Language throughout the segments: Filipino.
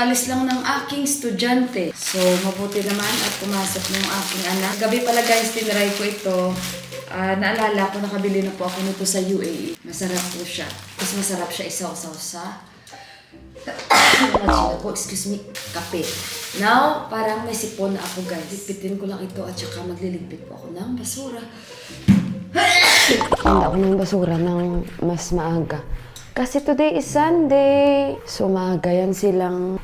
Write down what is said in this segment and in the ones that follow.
Kakaalis lang ng aking estudyante. So, mabuti naman at pumasok ng aking anak. Gabi pala guys, tinry ko ito. Naalala ko, nakabili na po ako nito sa UAE. Masarap po siya. Mas masarap siya isaw-saw sa excuse me, kape. Now, parang may sipon na ako guys. Lipitin ko lang ito at saka magliligpit po ako ng basura. Handa ako ng basura ng mas maaga. Kasi today is Sunday. So maaga yan silang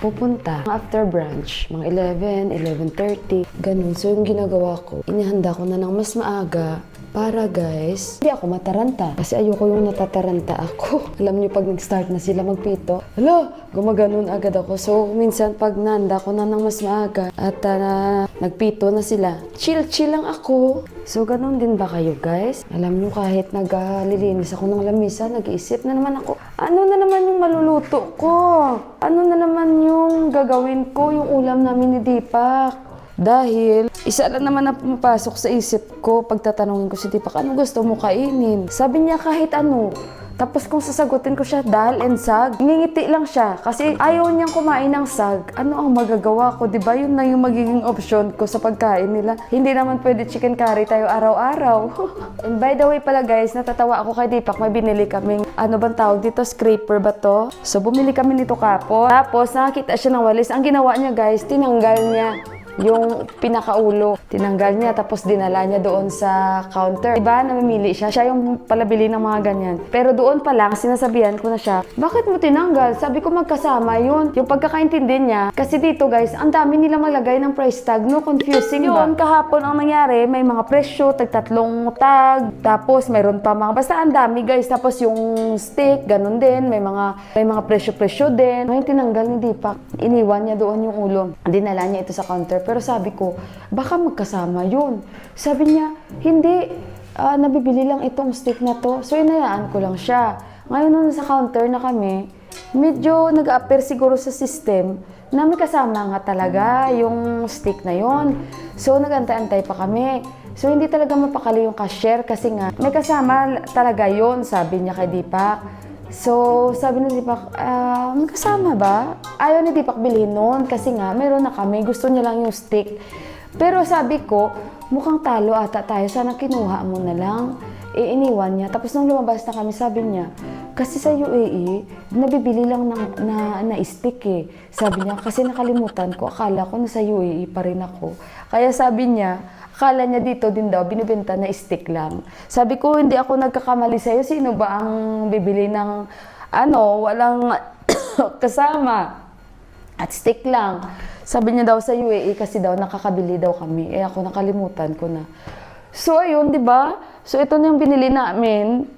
pupunta. After brunch, mga 11, 11:30, ganun. So yung ginagawa ko, inihanda ko na ng mas maaga para guys, hindi ako mataranta. Kasi ayoko yung natataranta ako. Alam niyo pag nag-start na sila magpito, hala, gumaganon agad ako. So minsan pag nanda ko na ng mas maaga at nagpito na sila, chill lang ako. So ganun din ba kayo guys? Alam niyo kahit naglilinis ako ng lamisa, nag-iisip na naman ako, ano na naman yung maluluto ko? Ano na naman yung gagawin ko, yung ulam namin ni Deepak? Dahil isa lang naman na pumapasok sa isip ko pag tatanungin ko si Deepak, ano gusto mo kainin? Sabi niya kahit ano. Tapos kung sasagutin ko siya, dal and sag, ngingiti lang siya. Kasi ayaw niyang kumain ng sag. Ano ang magagawa ko? Diba yun na yung magiging option ko sa pagkain nila. Hindi naman pwede chicken curry tayo araw-araw. And by the way pala guys, natatawa ako kay Deepak. May binili kaming, ano bang tawag dito? Scraper ba to? So bumili kami nito kapo. Tapos nakakita siya ng walis. Ang ginawa niya guys, tinanggal niya yung pinakaulo. Tinanggal niya tapos dinala niya doon sa counter. Diba, namimili siya. Siya yung palabili ng mga ganyan. Pero doon pa lang, sinasabihan ko na siya, bakit mo tinanggal? Sabi ko magkasama yun. Yung pagkakaintindi niya. Kasi dito guys, ang dami nila malagay ng price tag. No, confusing ba? Yun, kahapon ang nangyari, may mga presyo, tag-3 tag. Tapos mayroon pa mga, basta ang dami guys. Tapos yung steak, ganun din. May mga presyo-presyo din. May tinanggal ni Deepak. Iniwan niya doon yung ulo. Dinala niya ito sa counter. Pero sabi ko, baka magkasama yun. Sabi niya, hindi, nabibili lang itong steak na to. So, inayaan ko lang siya. Ngayon, nung nasa counter na kami, medyo nag-appear siguro sa system na may kasama nga talaga yung steak na yon. So, nag-antay-antay pa kami. So, hindi talaga mapakali yung cashier kasi nga, may kasama talaga yon, sabi niya kay Deepak. So, sabi ni Deepak, may kasama ba? Ayaw ni Deepak bilhin noon kasi nga, meron na kami. Gusto niya lang yung steak. Pero sabi ko, mukhang talo ata tayo. Sana kinuha mo na lang. Iniwan niya. Tapos nung lumabas na kami, sabi niya, kasi sa UAE, nabibili lang na steak eh. Sabi niya, kasi nakalimutan ko. Akala ko nasa UAE pa rin ako. Kaya sabi niya, akala niya dito din daw, binibenta na steak lang. Sabi ko, hindi ako nagkakamali sa'yo. Sino ba ang bibili ng, walang kasama? At steak lang. Sabi niya daw sa UAE kasi daw nakakabili daw kami. Eh ako nakalimutan ko na. So ayun, di ba? So ito na yung binili namin.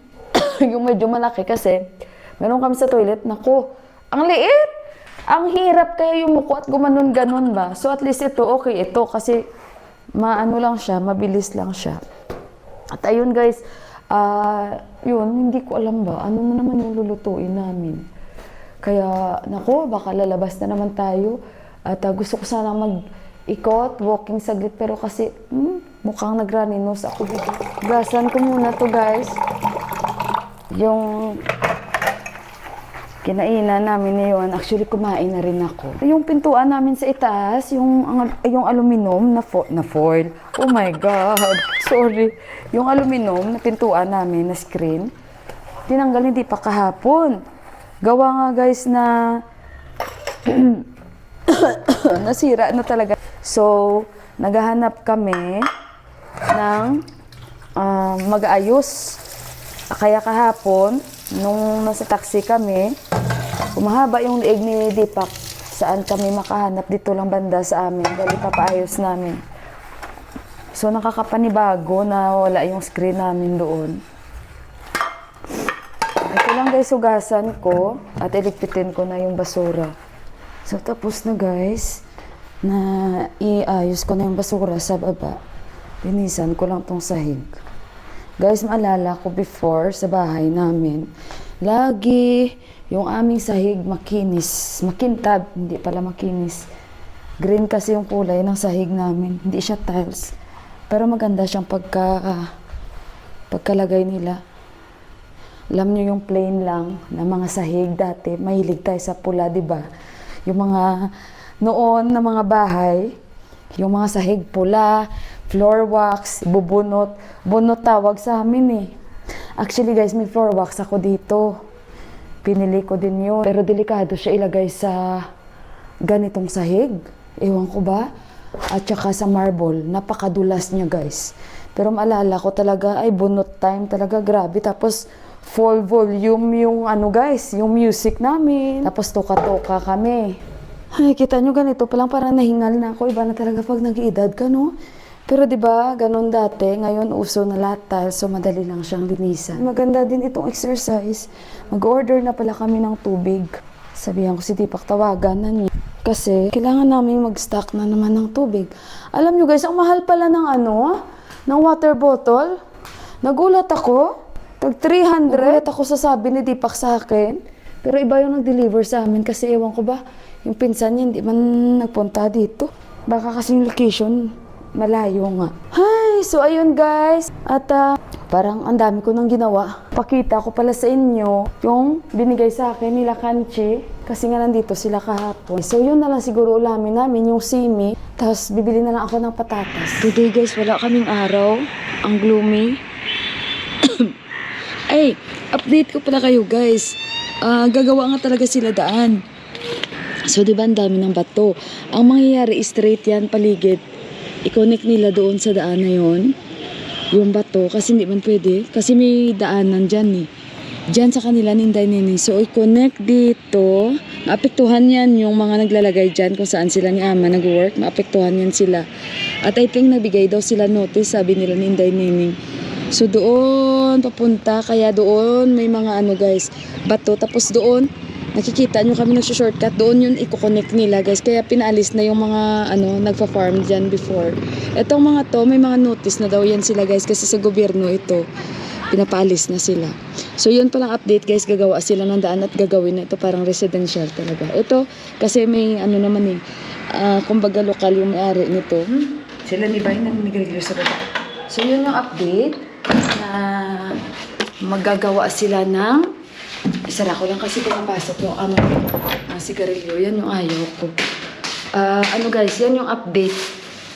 Yung medyo malaki kasi meron kami sa toilet. Naku, ang liit! Ang hirap kaya yung muko at gumanon-ganon ba? So at least ito, okay ito kasi maano lang siya, mabilis lang siya. At ayun guys, yun, hindi ko alam ba, ano na naman yung lulutuin namin. Kaya, nako, baka lalabas na naman tayo. At gusto ko sana mag-ikot, walking saglit, pero kasi mukhang nag-runny nose ako dito. Gasan ko muna to guys. Yung kinainan namin ngayon, actually kumain na rin ako. Yung pintuan namin sa itaas, yung aluminum na foil. Oh my God, sorry. Yung aluminum na pintuan namin na screen, tinanggal hindi pa kahapon. Gawa nga guys na nasira na talaga. So, naghahanap kami ng mag-aayos. Kaya kahapon, nung nasa taxi kami, umahaba yung liig ni Deepak. Saan kami makahanap? Dito lang banda sa amin. Dali papaayos namin. So, nakakapanibago na wala yung screen namin doon. Ito lang guys, hugasan ko at iligpitin ko na yung basura. So, tapos na guys, na iayos ko na yung basura sa baba. Linisan ko lang tong sahig. Guys, maalala ko before sa bahay namin, lagi yung aming sahig makinis. Makintab, hindi pala makinis. Green kasi yung kulay ng sahig namin. Hindi siya tiles. Pero maganda siyang pagkalagay nila. Alam niyo yung plain lang na mga sahig dati, mahilig tayo sa pula, di ba? Yung mga noon na mga bahay, yung mga sahig pula, floor wax, bubunot. Bunot tawag sa amin eh. Actually guys, may floor wax ako dito. Pinili ko din yun. Pero delikado siya ilagay sa ganitong sahig. Ewan ko ba? At saka sa marble. Napakadulas niya guys. Pero maalala ko talaga, ay bunot time talaga, grabe. Tapos full volume yung ano guys, yung music namin. Tapos toka-toka kami. Ay, kita nyo ganito palang parang nahingal na ako. Iba na talaga pag nag-iedad ka, no? Pero 'di ba, ganun dati, ngayon uso na lahat, so madali lang siyang linisan. Maganda din itong exercise. Mag-order na pala kami ng tubig. Sabihan ko si Deepak tawagan na niya. Kasi kailangan namin mag-stock na naman ng tubig. Alam nyo guys, ang mahal pala ng ng water bottle. Nagulat ako. Tag 300. Nagulat ako sa sabi ni Deepak sa akin. Pero iba yung nag-deliver sa amin kasi ewan ko ba, yung pinsan niya hindi man nagpunta dito. Baka kasing location malayo nga. Hi! So, ayun guys. At parang ang dami ko nang ginawa. Pakita ko pala sa inyo yung binigay sa akin nila Kanchi. Kasi nga nandito sila kahapon. So, yun na lang siguro ulamin namin yung simi. Tapos, bibili na lang ako ng patatas. Today guys, wala kaming araw. Ang gloomy. Ay, update ko pala kayo guys. Gagawa nga talaga sila daan. So, di ba ang dami ng bato? Ang mangyayari straight yan, paligid. I-connect nila doon sa daan na yon yung bato, kasi hindi man pwede kasi may daanan dyan eh, dyan sa kanila ninday nini. So i-connect dito, maapektuhan yan yung mga naglalagay dyan kung saan sila ni ama nag-work, maapektuhan yan sila. At I think nagbigay daw sila notice, sabi nila ninday nini. So doon papunta, kaya doon may mga guys, bato, tapos doon nakikita nyo kami nagsushortcut, doon yun i-connect nila guys. Kaya pinaalis na yung mga nagpa-farm dyan before. Etong mga to, may mga notice na daw yan sila guys. Kasi sa gobyerno ito, pinapaalis na sila. So yun palang update guys, gagawa sila ng daan at gagawin na ito parang residential talaga. Ito, kasi may naman kumbaga lokal yung may-ari nito. Sila ni Bay na nag-review sa baba. So yun yung update na magagawa sila ng isara ko lang kasi pinapasok yung sigarilyo. Yan yung ayaw ko. Guys, yan yung update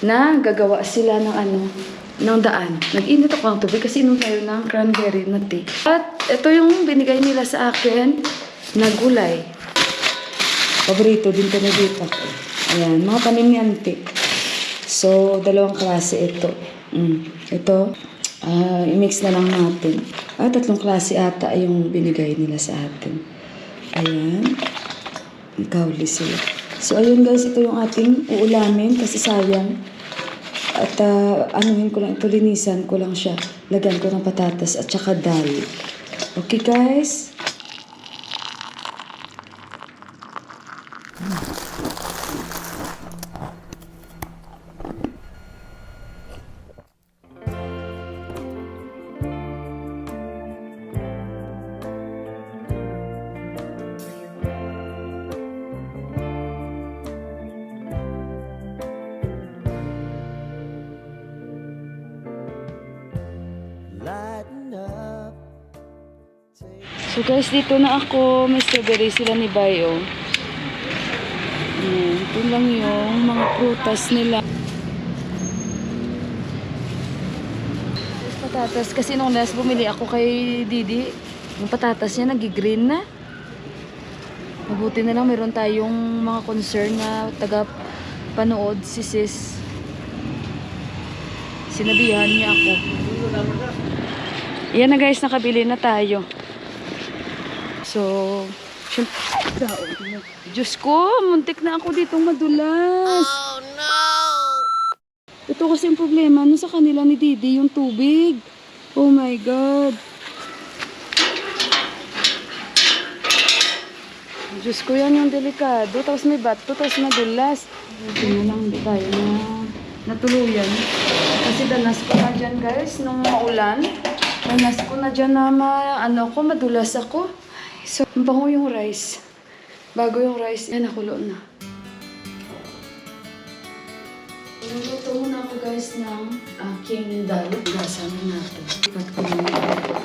na gagawa sila ng daan. Nag-init ako ng tubig kasi inom tayo ng cranberry na tea. At ito yung binigay nila sa akin na gulay. Paborito din ito na dito. Ayan, mga tanim ni Auntie. So, dalawang klase ito. Ito, i-mix na lang natin. 3 klase ata yung binigay nila sa atin. Ayan. Kauli sila. So, ayun guys, ito yung ating uulamin kasi sayang. At anuhin ko lang ito, linisan ko lang siya. Lagyan ko ng patatas at saka dal. Okay guys? So guys, dito na ako. May strawberry sila ni Bayo. Ito lang yung mga prutas nila. Patatas. Kasi nung last bumili ako kay Didi, yung patatas niya nag-green na. Mabuti na lang meron tayong mga concern na taga-panood si sis. Sinabihan niya ako. Yan na guys, nakabili na tayo. So, Diyos ko, muntik na ako ditong madulas. Oh no! Ito kasi yung problema, sa kanila ni Didi yung tubig. Oh my God. Diyos ko, yan yung delikado. Tapos may bato, tapos madulas. Hindi na lang tayo natuluyan. Kasi danas ko na dyan guys, nung maulan. Danas ko na dyan na madulas ako. So, bango yung rice. Bago yung rice, yan nakulo na. Nagluto muna ako guys ng aking dal. Gasa na natin. Ipat ko na natin.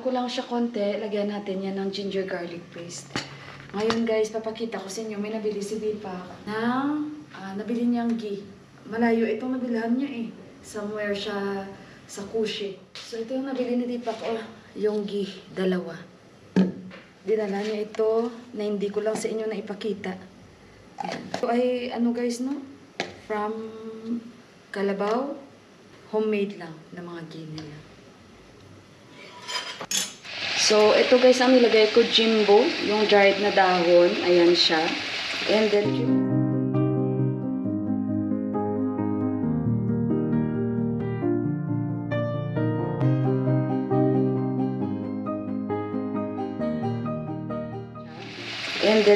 ko lang siya konti. Lagyan natin yan ng ginger garlic paste. Ngayon guys, papakita ko sa inyo. May nabili si Deepak nabili niyang ghee. Malayo itong nabilhan niya eh. Somewhere siya sa Kushi. So ito yung nabili ni Deepak. Oh, yung ghee, 2. Dinala niya ito na hindi ko lang sa inyo na ipakita. Ayan. Ito ay ano guys no? From Kalabaw. Homemade lang na mga ghee nila. So, ito guys ang nilagay ko, Jimbo, yung dried na dahon. Ayan siya. And then,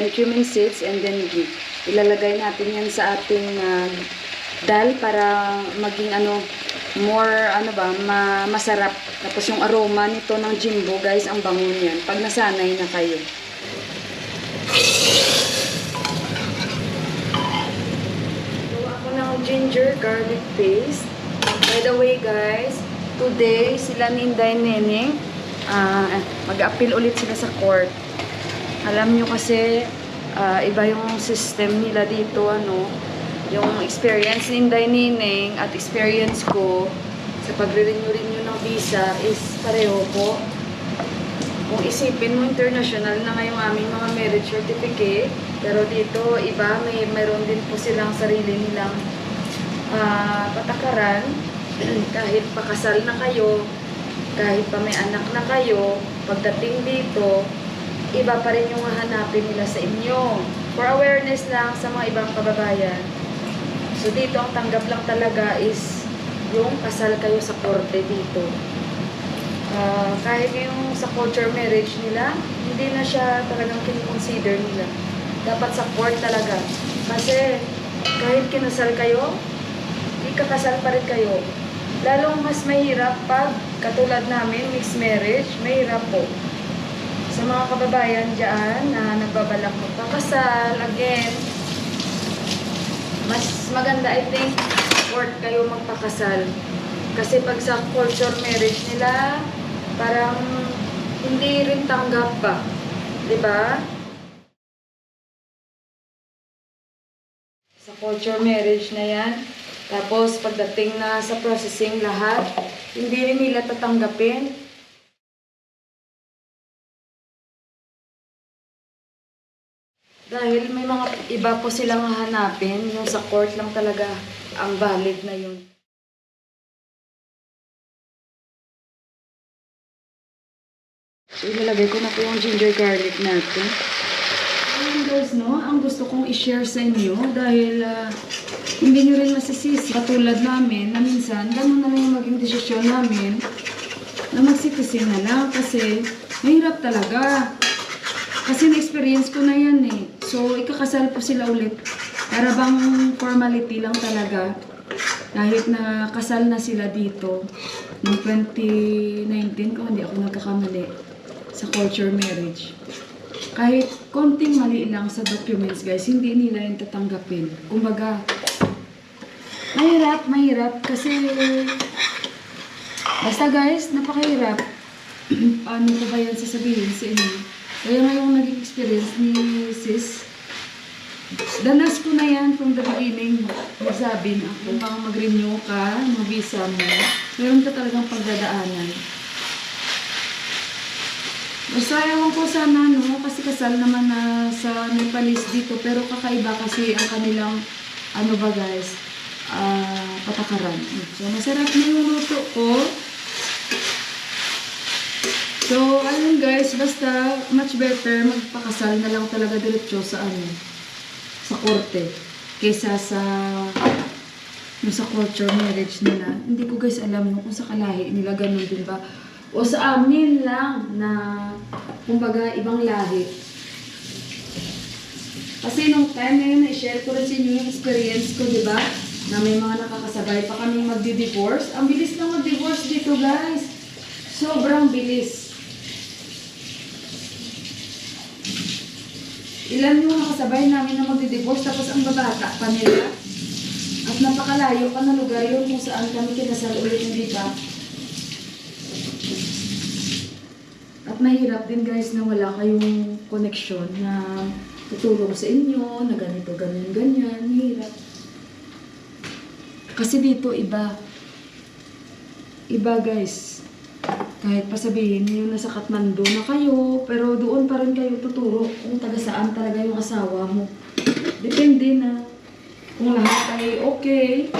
cumin seeds, and then ghee. Ilalagay natin yan sa ating dal para maging more masarap. Tapos yung aroma nito ng Jimbo, guys, ang bango niyan. Pag nasanay na kayo. Gawa ako ng ginger garlic paste. By the way, guys, today sila ni Inday Neneng mag-appeal ulit sila sa court. Alam nyo kasi iba yung system nila dito, yung experience ni Inday Neneng at experience ko sa pagre-renew ng visa is pareho po. Kung isipin mo, international na ngayong aming mga marriage certificate, pero dito iba, mayroon din po silang sarili nilang patakaran. Kahit pakasal na kayo, kahit pa may anak na kayo, pagdating dito, iba pa rin yung hahanapin nila sa inyo. For awareness lang sa mga ibang kababayan. So dito ang tanggap lang talaga is yung kasal kayo sa korte dito. Kahit yung sa culture marriage nila, hindi na siya talagang kinikonsider nila. Dapat sa court talaga. Kasi kahit kinasal kayo, ikakasal pa rin kayo. Lalong mas mahirap pag katulad namin, mixed marriage, mahirap po. Sa mga kababayan dyan na nagbabalak magpakasal, again, mas maganda I think court kayo magpakasal. Kasi pag sa culture marriage nila, parang hindi rin tanggap pa. Diba? Sa culture marriage na yan, tapos pagdating na sa processing lahat, hindi rin nila tatanggapin. Dahil may mga iba po silang hahanapin, yung sa court lang talaga ang valid na yun. So, ilalagay ko na po yung ginger garlic natin. Ayan guys, ang gusto kong i-share sa inyo dahil hindi nyo rin masisisi. Katulad namin na minsan, ganun na lang yung maging desisyon namin na magsitisin na lang kasi mahirap talaga. Kasi na-experience ko na yan eh. So, ikakasal po sila ulit. Para bang formality lang talaga. Kahit na kasal na sila dito noong 2019, kung hindi ako nagkakamali, sa culture marriage. Kahit konting mali lang sa documents, guys, hindi nila yung tatanggapin. Kumbaga, mahirap kasi basta guys, napakahirap. Ano ko ba yan sasabihin sa inyo? Kaya ngayong naging experience ni sis, danas ko na yan from the beginning. Nasabi na kung mag-renew ka, mag-visa mo, meron ka talagang pagdadaanan. Basta ewan ko sana, kasi kasal naman na sa Nepalese dito, pero kakaiba kasi ang kanilang, patakaran. So, masarap na yung luto ko. So, ayun guys, basta much better magpakasal na lang talaga diretso sa sa korte kaysa sa culture marriage nila. Hindi ko guys alam kung sa kalahi nila ganun din ba o sa amin lang na kumbaga ibang lahi. Kasi nung time na yun, i-share ko rin sa inyo yung experience ko, di ba? Na may mga nakakasabay pa kami magdi-divorce. Ang bilis lang mag-divorce dito guys. Sobrang bilis. Ilan yung nakasabay namin na magdi-divorce tapos ang babata pa nila. At napakalayo pa na lugar yun kung saan kami kinasal ulit, hindi ba? mahirap din guys na wala kayong connection na tutulong sa inyo, na ganito, ganyan, ganyan. Mahirap. Kasi dito iba. Iba guys. Kahit pa sabihin nyo nasa Kathmandu na kayo, pero doon pa rin kayo tuturo kung taga saan talaga yung asawa mo. Depende na kung lahat ay okay.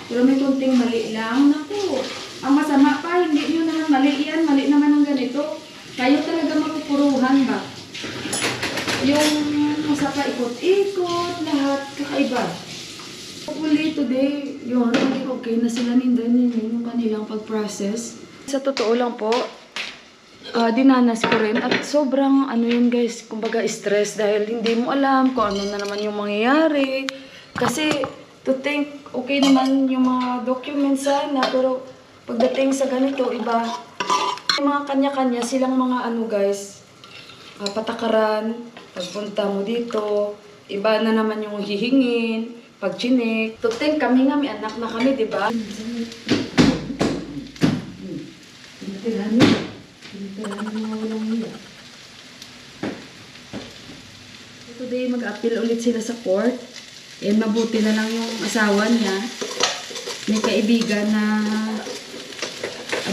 Pero may konting mali lang. Naku, ang masama pa, hindi nyo naman mali yan. Mali naman ang ganito. Kayo talaga mapupuruhan ba? Yung sa paikot-ikot, lahat kakaiba. Hopefully today, yun, naging okay na sila nindan yung kanilang pag-process. Sa totoo lang po, dinanas ko rin at sobrang ano yun guys, kumbaga stress dahil hindi mo alam kung ano na naman yung mangyayari. Kasi to think, okay naman yung mga documents sana, pero pagdating sa ganito, iba. Yung mga kanya-kanya silang mga ano guys, patakaran, pagpunta mo dito, iba na naman yung hihingin, pag-chinik. To think, kami nga, may anak na kami, di ba? Tinitirahan niya. Tinitirahan niya walang niya. Today, mag-appeal ulit sila sa court. And mabuti na lang yung asawa niya. May kaibigan na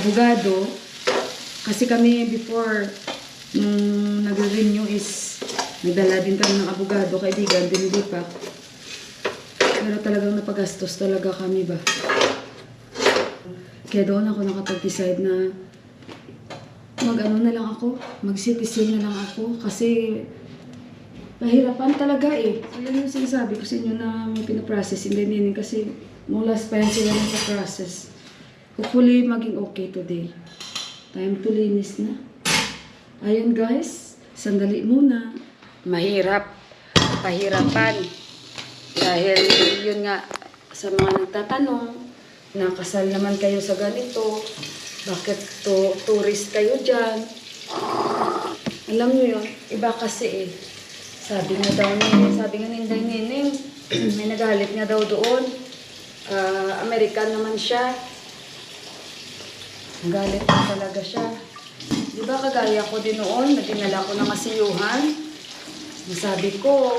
abogado. Kasi kami before, nung nag-renew is, nagdala din kami ng abogado, kaibigan, dinilipak. Pero talagang napagastos talaga kami ba. Kaya doon ako nakapag-decide na mag-ano na lang ako, mag-citizen na lang ako. Kasi nahirapan talaga eh. So yun yung sinasabi ko sa inyo na may pinaprocess in the meaning kasi mulas pa yan sila sa process. Hopefully maging okay today. Time to linis na. Ayun guys, sandali muna. Mahirap. Pahirapan. Dahil yun nga, sa mga nagtatanong, nakasal naman kayo sa ganito, bakit tourist kayo dyan? Alam nyo yun, iba kasi eh. Sabi nga ni Inday Nining, may nagalit nga daw doon. American naman siya. Galit na talaga siya. Di ba kagaya ko din noon, na dinala ko ng masiyuhan. Sabi ko,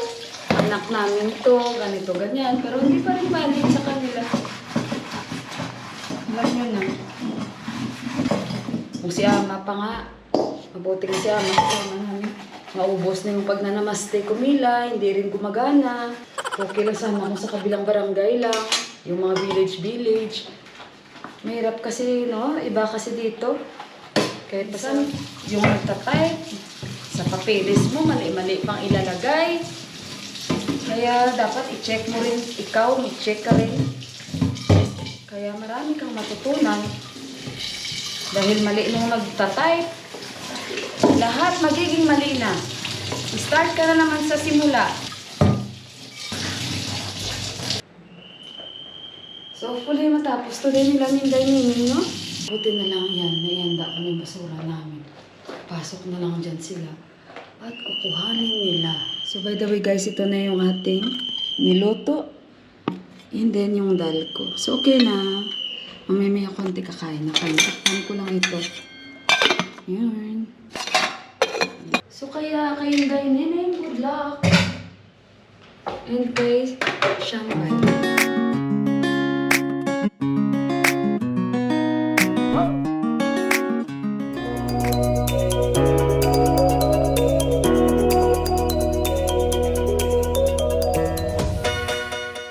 anak namin to, ganito, ganyan. Pero hindi pa rin balik sa kanila. Alam nyo na. Kung si Ama pa nga, mabuting si Ama, kasama namin. Maubos na yung pagnanamaste ko Mila, hindi rin gumagana. Okay lang sana ako sa kabilang barangay lang, yung mga village. Mahirap kasi, no? Iba kasi dito. Kahit pasan, yung nagtatay, sa papeles mo, mali-mali pang ilalagay. Kaya dapat i-check mo rin, ikaw, i-check ka rin. Kaya marami kang matutunan. Dahil mali nung nagtatay, lahat magiging mali na. Start ka na naman sa simula. So, hopefully matapos today nila Inday Nining, no? Buti na lang yan, naianda ko na yung basura namin. Pasok na lang dyan sila. At kukuhanin nila. So, by the way guys, ito na yung ating niluto. And then yung dal ko. So, okay na. Mamaya konti kakain na kayo. Takpan ko lang ito. Yun. So, kaya kay Inday Nining, good luck. And kay Shanghai.